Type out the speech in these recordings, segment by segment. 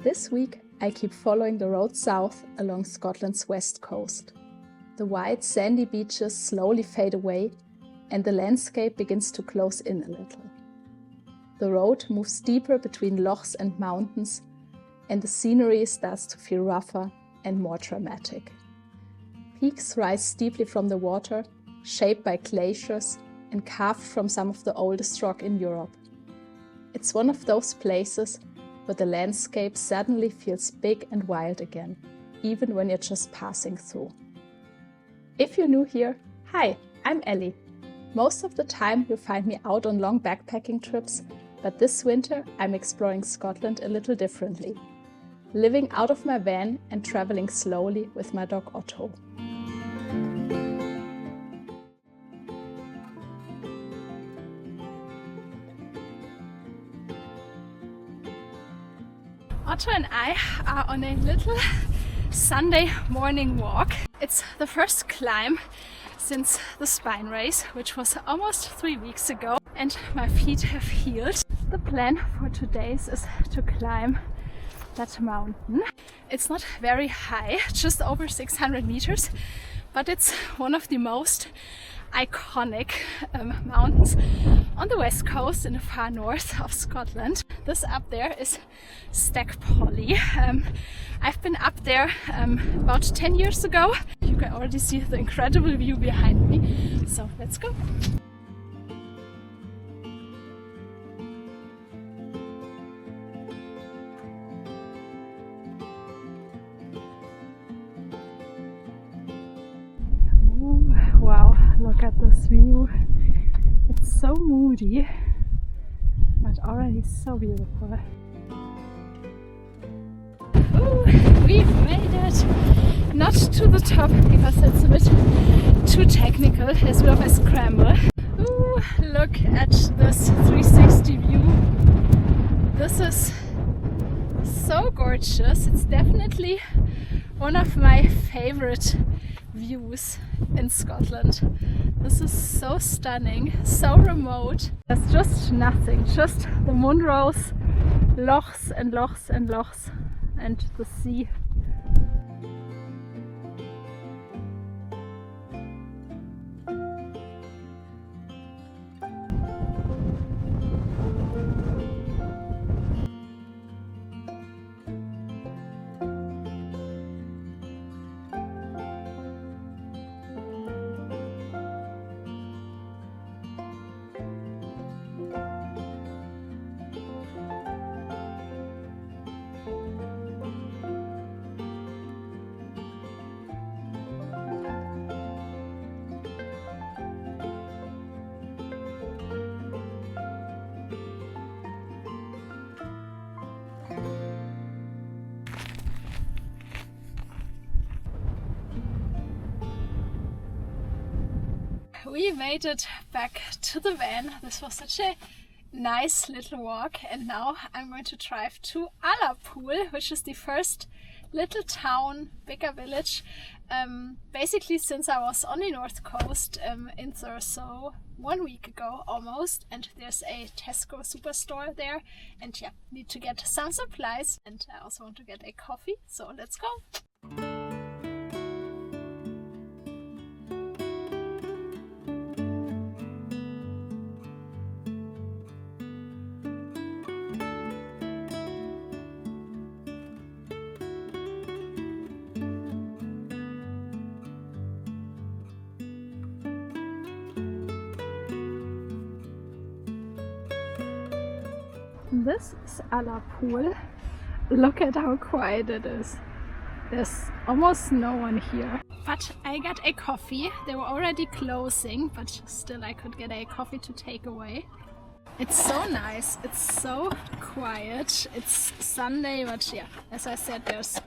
This week I keep following the road south along Scotland's west coast. The white sandy beaches slowly fade away and the landscape begins to close in a little. The road moves deeper between lochs and mountains, and the scenery starts to feel rougher and more dramatic. Peaks rise steeply from the water, shaped by glaciers and carved from some of the oldest rock in Europe. It's one of those places where the landscape suddenly feels big and wild again, even when you're just passing through. If you're new here, hi, I'm Elli. Most of the time you'll find me out on long backpacking trips, but this winter I'm exploring Scotland a little differently, living out of my van and traveling slowly with my dog Otto. Otto and I are on a little Sunday morning walk. It's the first climb since the spine race, which was almost 3 weeks ago, and my feet have healed. The plan for today is to climb that mountain. It's not very high, just over 600 meters, but it's one of the most iconic mountains on the west coast in the far north of Scotland. This up there is Stag Polly. I've been up there about 10 years ago. You can already see the incredible view behind me. So let's go. Wow, look at this view. It's so moody, but already so beautiful. Ooh, we've made it! Not to the top because it's a bit too technical. There's a bit of a scramble. Ooh, look at this 360 view. This is so gorgeous. It's definitely one of my favorite views in Scotland. This is so stunning, so remote. There's just nothing, just the Munros, lochs and lochs and lochs, and the sea. We made it back to the van. This was such a nice little walk, and now I'm going to drive to Applecross, which is the first little town, bigger village. Basically since I was on the north coast in Thurso 1 week ago almost, and there's a Tesco superstore there, and yeah, need to get some supplies, and I also want to get a coffee, so let's go. This is Applecross. Look at how quiet it is. There's almost no one here. But I got a coffee. They were already closing, but still I could get a coffee to take away. It's so nice. It's so quiet. It's Sunday, but yeah, as I said, there's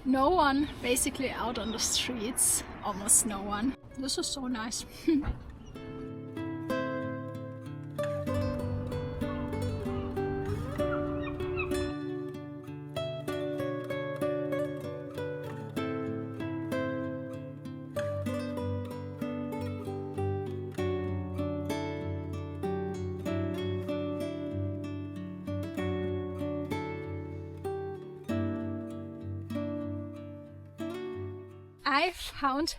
no one basically out on the streets. Almost no one. This is so nice. I found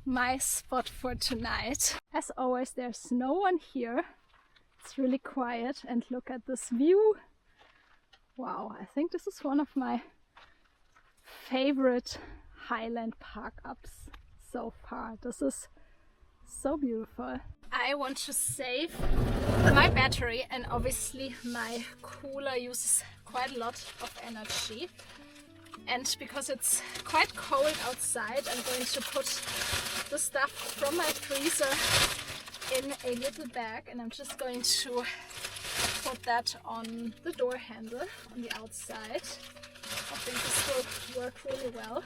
my spot for tonight. As always, there's no one here. It's really quiet, and look at this view. Wow, I think this is one of my favorite highland park-ups so far. This is so beautiful. I want to save my battery, and obviously my cooler uses quite a lot of energy. And because it's quite cold outside, I'm going to put the stuff from my freezer in a little bag, and I'm just going to put that on the door handle on the outside. I think this will work really well.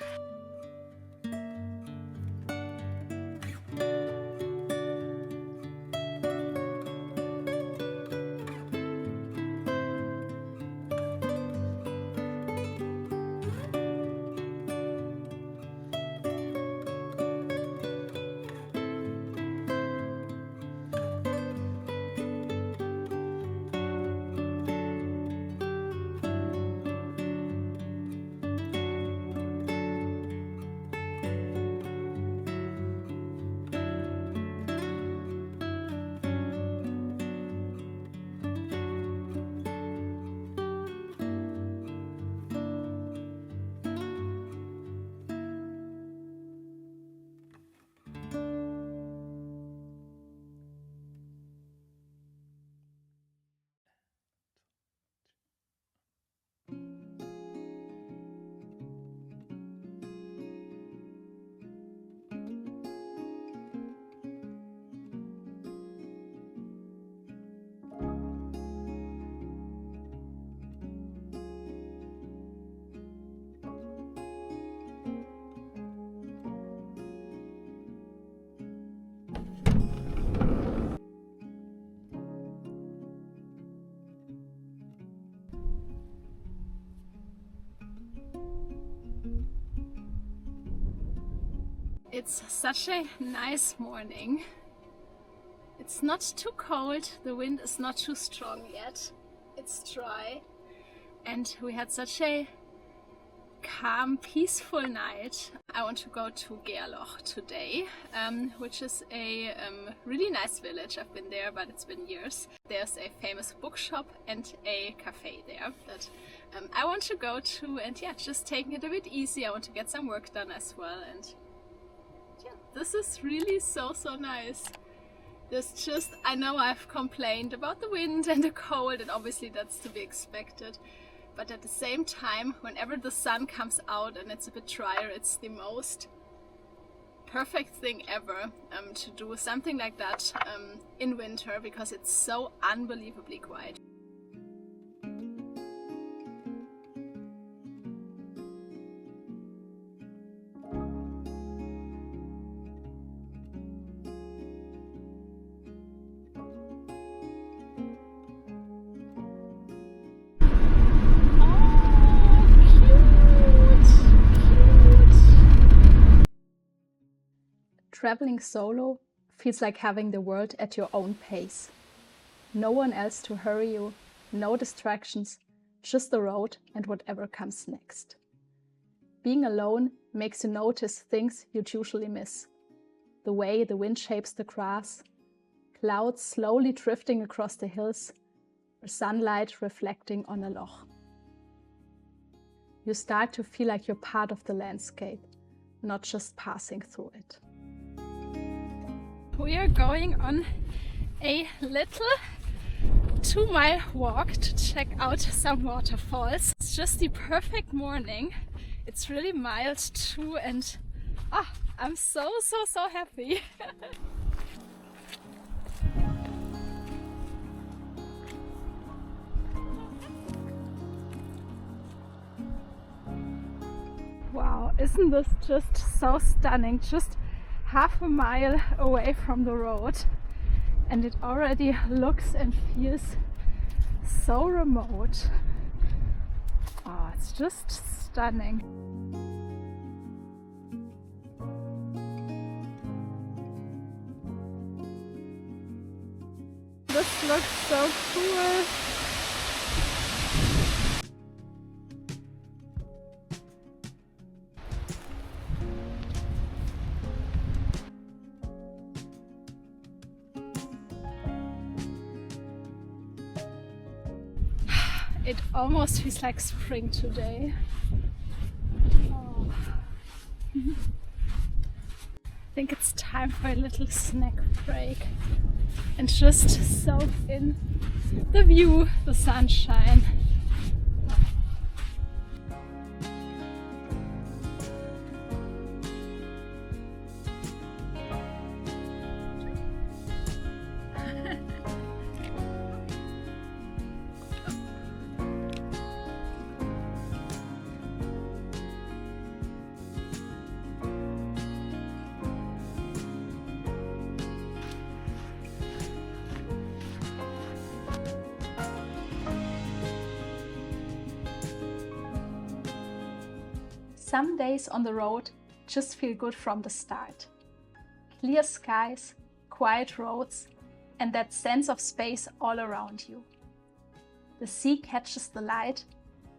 It's such a nice morning. It's not too cold, the wind is not too strong yet. It's dry, and we had such a calm, peaceful night. I want to go to Loch today, which is a really nice village. I've been there, but it's been years. There's a famous bookshop and a cafe there that I want to go to, and yeah, just taking it a bit easy. I want to get some work done as well, and yeah, this is really so nice. There's just, I know I've complained about the wind and the cold, and obviously that's to be expected. But at the same time, whenever the sun comes out and it's a bit drier, it's the most perfect thing ever to do something like that in winter, because it's so unbelievably quiet. Traveling solo feels like having the world at your own pace. No one else to hurry you, no distractions, just the road and whatever comes next. Being alone makes you notice things you'd usually miss. The way the wind shapes the grass, clouds slowly drifting across the hills, or sunlight reflecting on a loch. You start to feel like you're part of the landscape, not just passing through it. We are going on a little 2-mile walk to check out some waterfalls. It's just the perfect morning. It's really mild too, and I'm so happy. Wow, isn't this just so stunning? Just half a mile away from the road, and it already looks and feels so remote. Oh, it's just stunning. This looks so cool. It almost feels like spring today. Oh. I think it's time for a little snack break and just soak in the view, the sunshine. Some days on the road just feel good from the start. Clear skies, quiet roads, and that sense of space all around you. The sea catches the light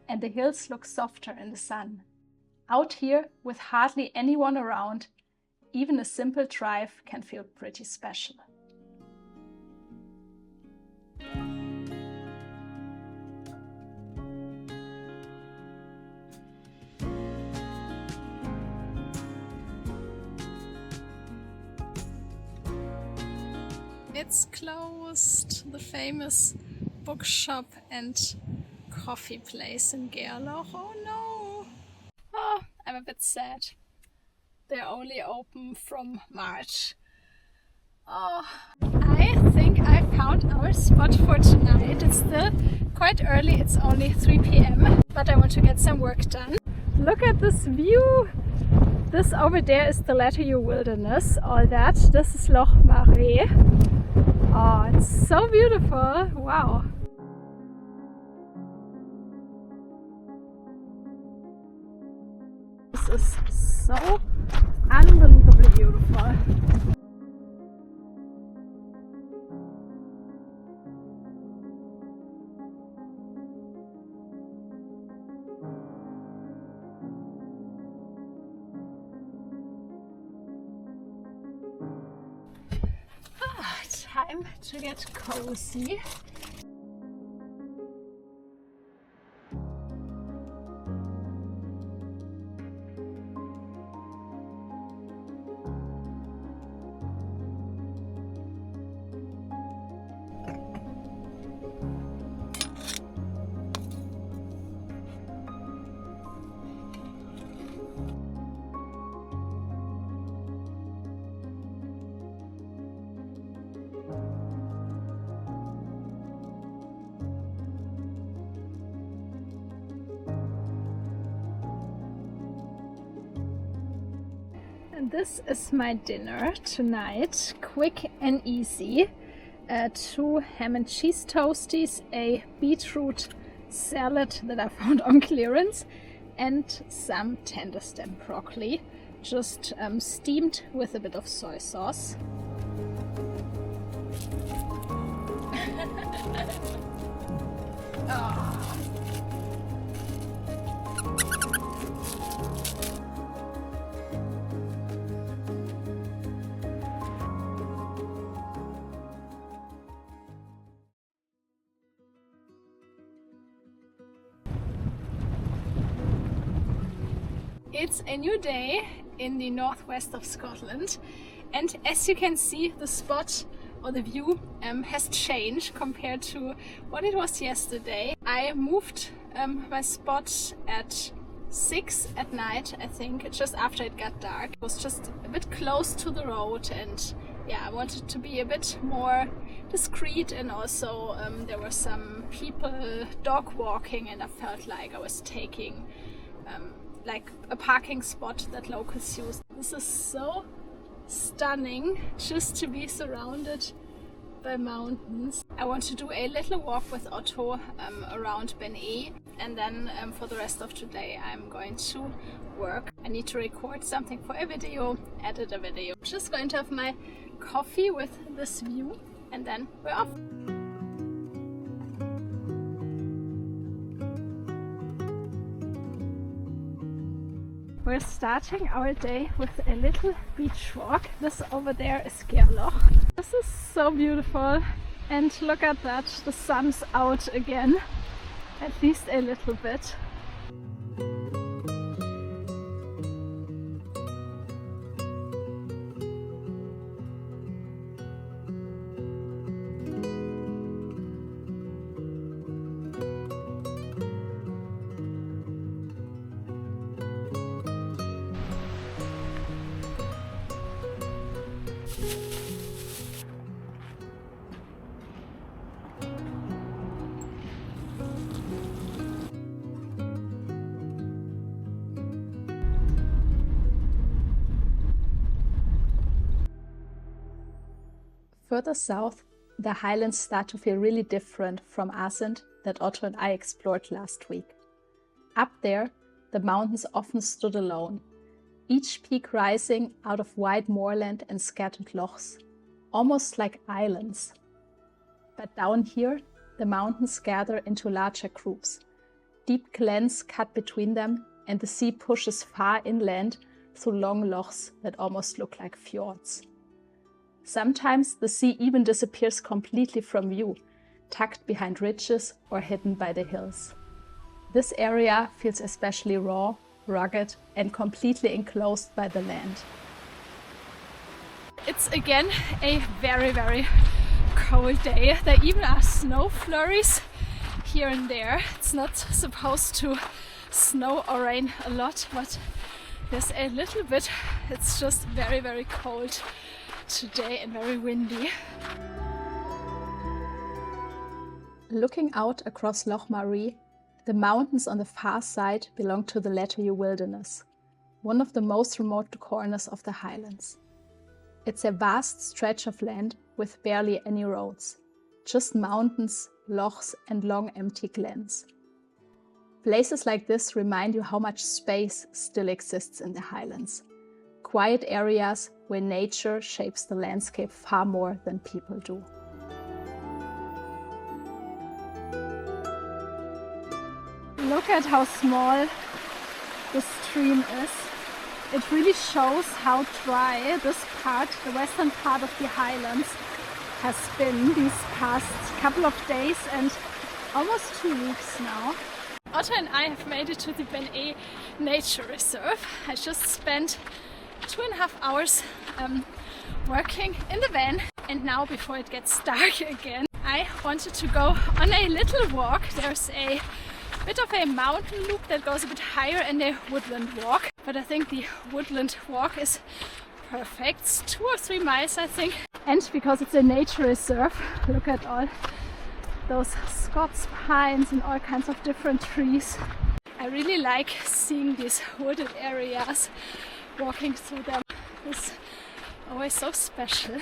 and the hills look softer in the sun. Out here, with hardly anyone around, even a simple drive can feel pretty special. It's closed, the famous bookshop and coffee place in Gerloch. Oh no! Oh, I'm a bit sad. They're only open from March. Oh, I think I found our spot for tonight. It's still quite early, it's only 3 p.m. but I want to get some work done. Look at this view! This over there is the Letteru Wilderness, all that. This is Loch Maree. Oh, it's so beautiful! Wow! This is so unbelievably beautiful. Time to get cozy. And this is my dinner tonight, quick and easy. 2 ham and cheese toasties, a beetroot salad that I found on clearance, and some tender stem broccoli, just steamed with a bit of soy sauce. Oh. It's a new day in the northwest of Scotland, and as you can see, the spot or the view has changed compared to what it was yesterday. I moved my spot at 6 at night, I think, just after it got dark. It was just a bit close to the road, and yeah, I wanted to be a bit more discreet, and also there were some people dog walking, and I felt like I was taking like a parking spot that locals use. This is so stunning just to be surrounded by mountains. I want to do a little walk with Otto around Benee, and then for the rest of today I'm going to work. I need to record something for a video, edit a video. Just going to have my coffee with this view and then we're off. We're starting our day with a little beach walk. This over there is Gerloch. This is so beautiful, and look at that, the sun's out again. At least a little bit. Further south, the highlands start to feel really different from Ascent that Otto and I explored last week. Up there, the mountains often stood alone, each peak rising out of wide moorland and scattered lochs, almost like islands. But down here, the mountains gather into larger groups. Deep glens cut between them, and the sea pushes far inland through long lochs that almost look like fjords. Sometimes the sea even disappears completely from view, tucked behind ridges or hidden by the hills. This area feels especially raw, rugged, and completely enclosed by the land. It's again a very, very cold day. There even are snow flurries here and there. It's not supposed to snow or rain a lot, but there's a little bit. It's just very, very cold today and very windy. Looking out across Loch Maree, the mountains on the far side belong to the Letterview Wilderness, one of the most remote corners of the Highlands. It's a vast stretch of land with barely any roads, just mountains, lochs, and long empty glens. Places like this remind you how much space still exists in the Highlands. Quiet areas where nature shapes the landscape far more than people do. Look at how small the stream is. It really shows how dry this part, the western part of the Highlands, has been these past couple of days and almost 2 weeks now. Otto and I have made it to the Benee Nature Reserve. I just spent 2.5 hours working in the van, and now before it gets dark again, I wanted to go on a little walk. There's a bit of a mountain loop that goes a bit higher and a woodland walk, but I think the woodland walk is perfect. It's 2 or 3 miles, I think, and because it's a nature reserve, look at all those Scots pines and all kinds of different trees. I really like seeing these wooded areas. Walking through them is always so special.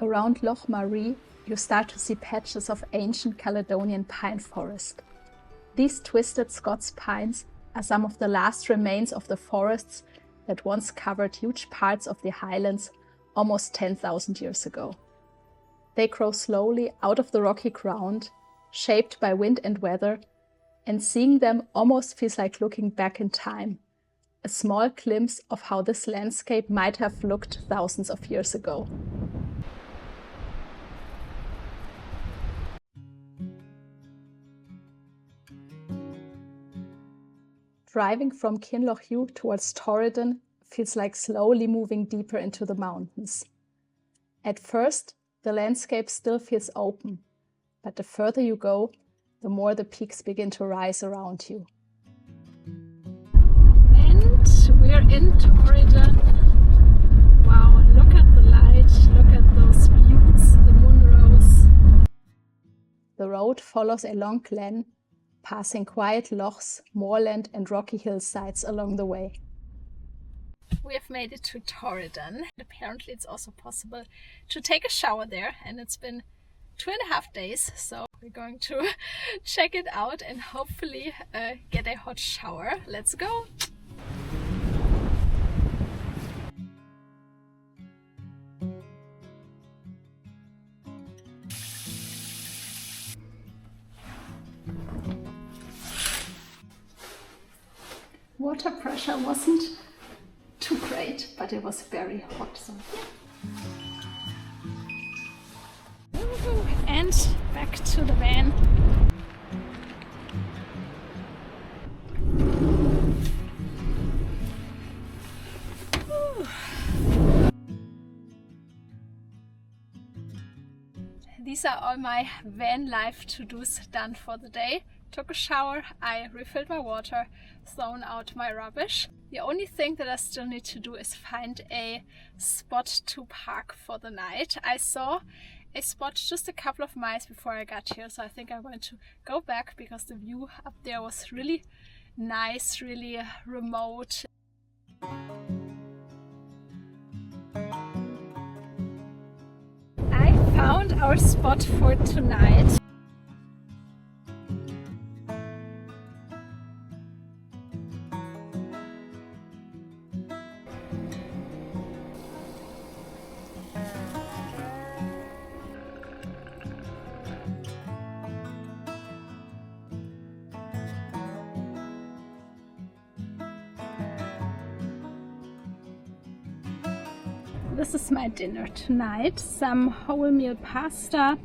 Around Loch Maree, you start to see patches of ancient Caledonian pine forest. These twisted Scots pines are some of the last remains of the forests that once covered huge parts of the Highlands almost 10,000 years ago. They grow slowly out of the rocky ground, shaped by wind and weather, and seeing them almost feels like looking back in time. A small glimpse of how this landscape might have looked thousands of years ago. Driving from Kinlochhew towards Torridon feels like slowly moving deeper into the mountains. At first, the landscape still feels open, but the further you go, the more the peaks begin to rise around you. We're in Torridon. Wow, look at the light, look at those views, the moonrose. The road follows a long glen, passing quiet lochs, moorland and rocky hillsides along the way. We have made it to Torridon. Apparently it's also possible to take a shower there, and it's been 2.5 days, so we're going to check it out and hopefully get a hot shower. Let's go! Water pressure wasn't too great, but it was very hot. So. And and back to the van. These are all my van life to-dos done for the day. Took a shower, I refilled my water, thrown out my rubbish. The only thing that I still need to do is find a spot to park for the night. I saw a spot just a couple of miles before I got here, so I think I'm going to go back because the view up there was really nice, really remote. I found our spot for tonight. This is my dinner tonight. Some wholemeal pasta,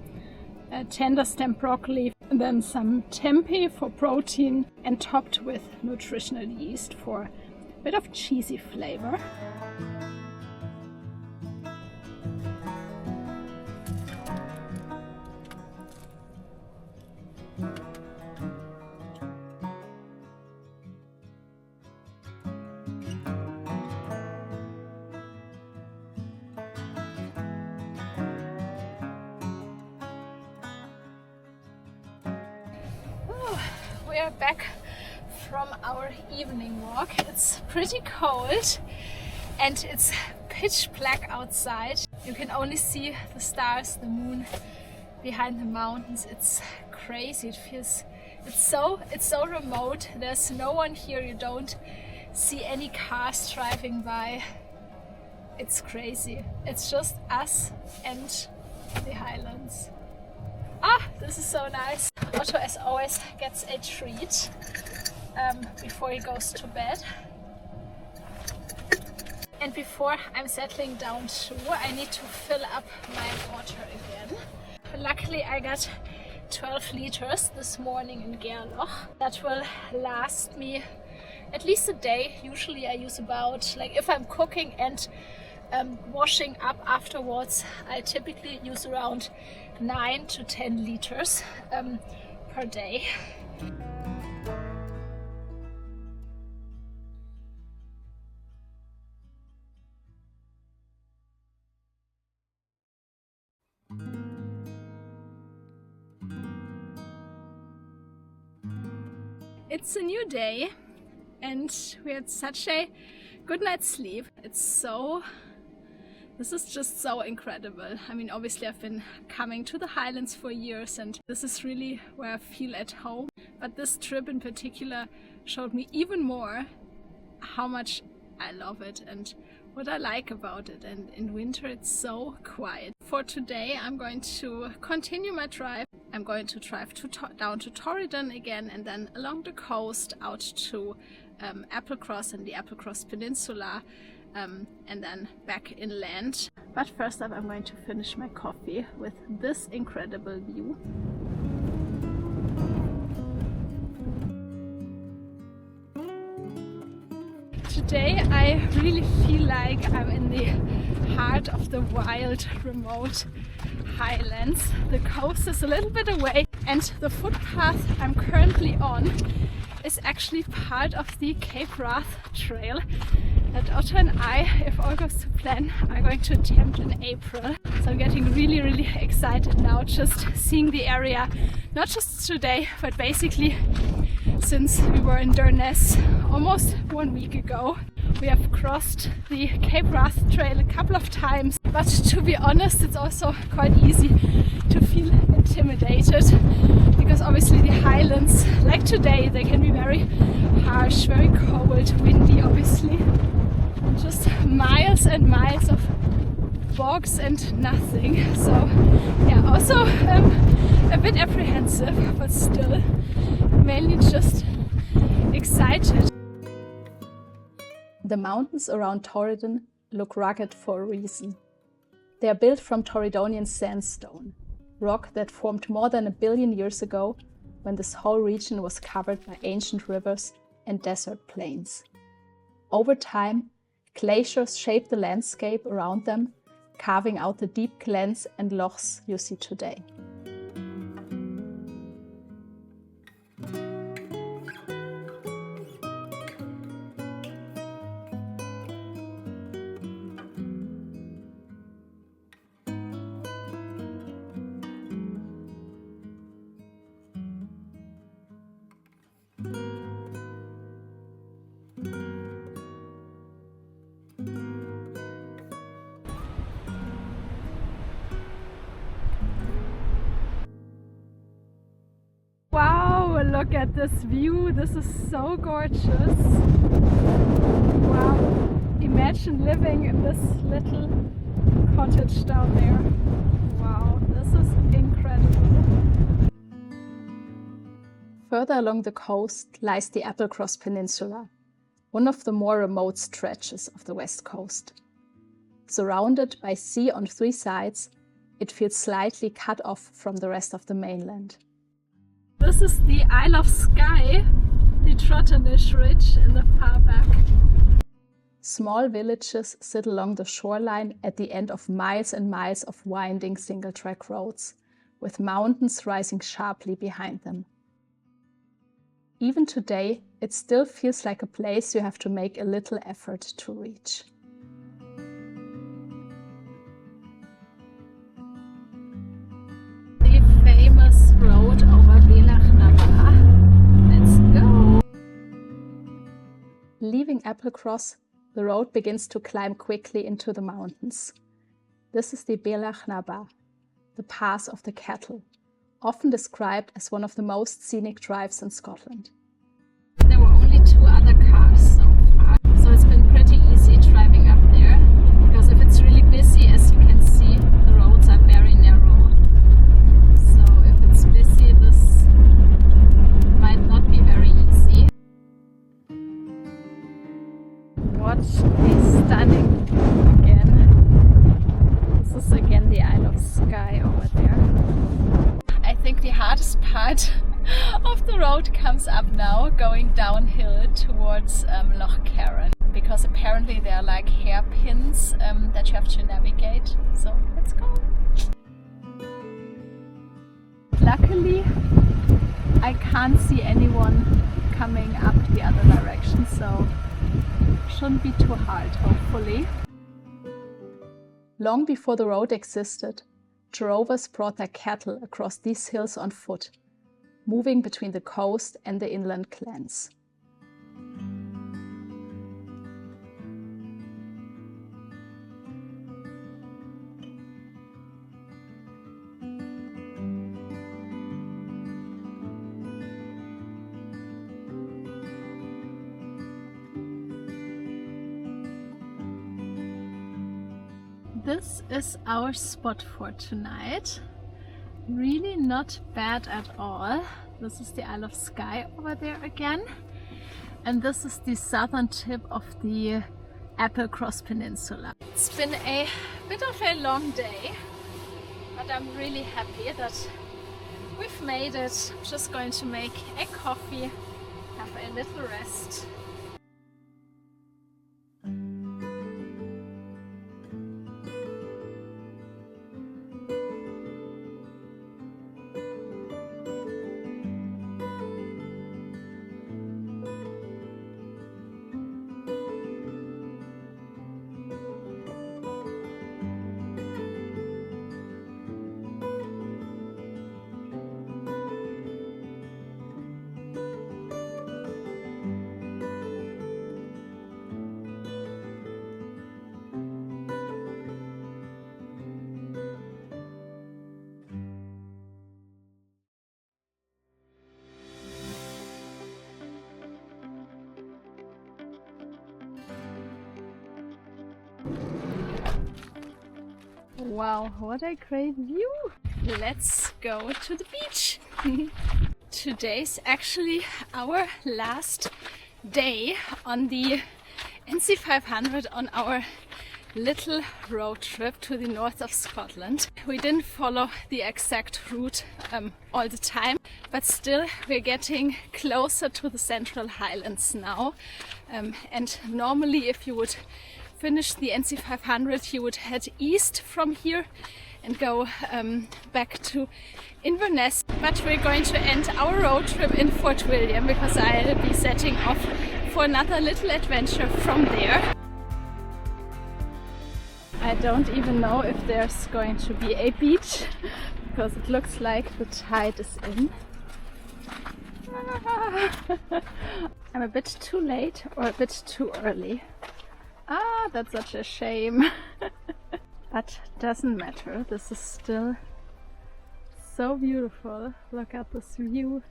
tender stem broccoli, and then some tempeh for protein and topped with nutritional yeast for a bit of cheesy flavor. We are back from our evening walk. It's pretty cold and it's pitch black outside. You can only see the stars, the moon behind the mountains. It's crazy. It feels it's so remote. There's no one here. You don't see any cars driving by. It's crazy. It's just us and the Highlands. Ah, this is so nice. Otto, as always, gets a treat before he goes to bed. And before I'm settling down too, I need to fill up my water again. Luckily, I got 12 liters this morning in Loch. That will last me at least a day. Usually I use about, like if I'm cooking and washing up afterwards, I typically use around 9 to 10 liters per day. It's a new day and we had such a good night's sleep. This is just so incredible. I mean, obviously I've been coming to the Highlands for years and this is really where I feel at home. But this trip in particular showed me even more how much I love it and what I like about it. And in winter it's so quiet. For today I'm going to continue my drive. I'm going to drive down to Torridon again and then along the coast out to Applecross and the Applecross peninsula. And then back inland. But first up I'm going to finish my coffee with this incredible view. Today I really feel like I'm in the heart of the wild, remote Highlands. The coast is a little bit away and the footpath I'm currently on is actually part of the Cape Wrath Trail that Otto and I, if all goes to plan, are going to attempt in April. So I'm getting really, really excited now, just seeing the area, not just today, but basically since we were in Durness almost 1 week ago. We have crossed the Cape Wrath Trail a couple of times, but to be honest, it's also quite easy to feel intimidated because obviously the Highlands, like today, they can be very harsh, very cold, windy obviously, and just miles and miles of bogs and nothing. So yeah, also a bit apprehensive, but still mainly just excited. The mountains around Torridon look rugged for a reason. They are built from Torridonian sandstone. rock that formed more than 1 billion years ago when this whole region was covered by ancient rivers and desert plains. Over time, glaciers shaped the landscape around them, carving out the deep glens and lochs you see today. Wow, look at this view. This is so gorgeous. Wow, imagine living in this little cottage down there. Wow, this is incredible. Further along the coast lies the Applecross Peninsula, one of the more remote stretches of the west coast. Surrounded by sea on 3 sides, it feels slightly cut off from the rest of the mainland. This is the Isle of Skye, the Torridon Ridge in the far back. Small villages sit along the shoreline at the end of miles and miles of winding single-track roads, with mountains rising sharply behind them. Even today, it still feels like a place you have to make a little effort to reach. The famous road over Loch Maree. Let's go! Leaving Applecross, the road begins to climb quickly into the mountains. This is the Loch Maree, the Pass of the Cattle, often described as one of the most scenic drives in Scotland. There were only 2 other cars so far, so it's been pretty easy driving up there, because if it's really busy, as you can see, the roads are very narrow. So if it's busy, this might not be very easy. Watch the stunning again. This is again the Isle of Skye over there. I think the hardest part of the road comes up now, going downhill towards Loch Maree, because apparently there are like hairpins that you have to navigate. So let's go! Luckily, I can't see anyone coming up the other direction, so shouldn't be too hard, hopefully. Long before the road existed, drovers brought their cattle across these hills on foot, moving between the coast and the inland glens. This is our spot for tonight. Really not bad at all. This is the Isle of Skye over there again. And this is the southern tip of the Applecross Peninsula. It's been a bit of a long day, but I'm really happy that we've made it. I'm just going to make a coffee, have a little rest. Wow, what a great view! Let's go to the beach! Today's actually our last day on the NC 500 on our little road trip to the north of Scotland. We didn't follow the exact route all the time, but still we're getting closer to the Central Highlands now. And normally if you would finish the NC 500 you would head east from here and go back to Inverness, but we're going to end our road trip in Fort William because I'll be setting off for another little adventure from there. I don't even know if there's going to be a beach because it looks like the tide is in. I'm a bit too late or a bit too early. That's such a shame. But doesn't matter, this is still so beautiful. Look at this view.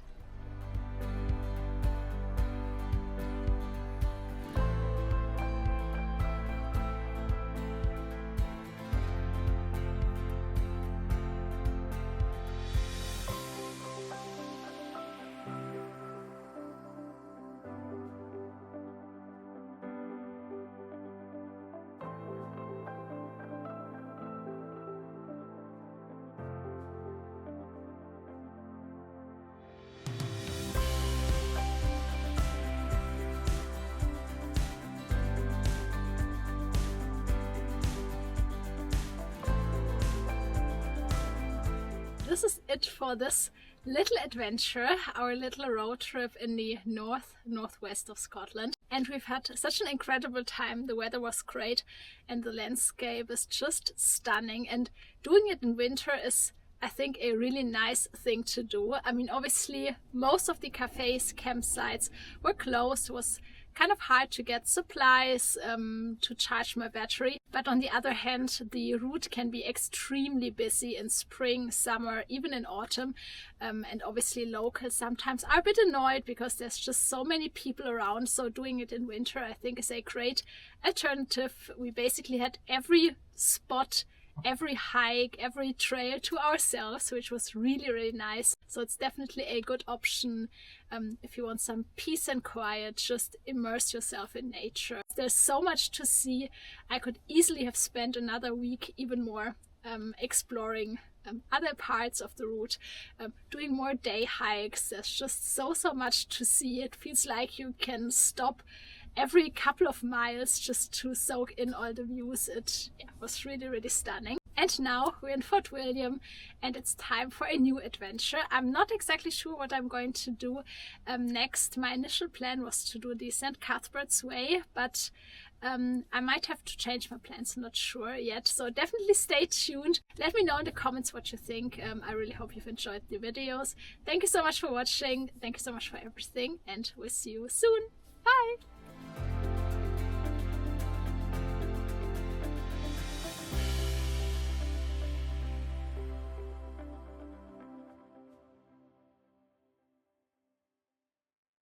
This is it for this little adventure, our little road trip in the northwest of Scotland. And we've had such an incredible time. The weather was great and the landscape is just stunning. And doing it in winter is, I think, a really nice thing to do. I mean, obviously most of the cafes, campsites were closed. It was kind of hard to get supplies to charge my battery. But on the other hand, the route can be extremely busy in spring, summer, even in autumn. And obviously locals sometimes are a bit annoyed because there's just so many people around. So doing it in winter, I think, is a great alternative. We basically had every spot, every hike, every trail to ourselves, which was really, really nice. So it's definitely a good option if you want some peace and quiet, just immerse yourself in nature. There's so much to see. I could easily have spent another week even more exploring other parts of the route, doing more day hikes. There's just so much to see. It feels like you can stop every couple of miles just to soak in all the views. It was really, really stunning. And now we're in Fort William and it's time for a new adventure. I'm not exactly sure what I'm going to do next. My initial plan was to do the St. Cuthbert's Way, but I might have to change my plans. I'm not sure yet. So definitely stay tuned. Let me know in the comments what you think. I really hope you've enjoyed the videos. Thank you so much for watching. Thank you so much for everything and we'll see you soon. Bye!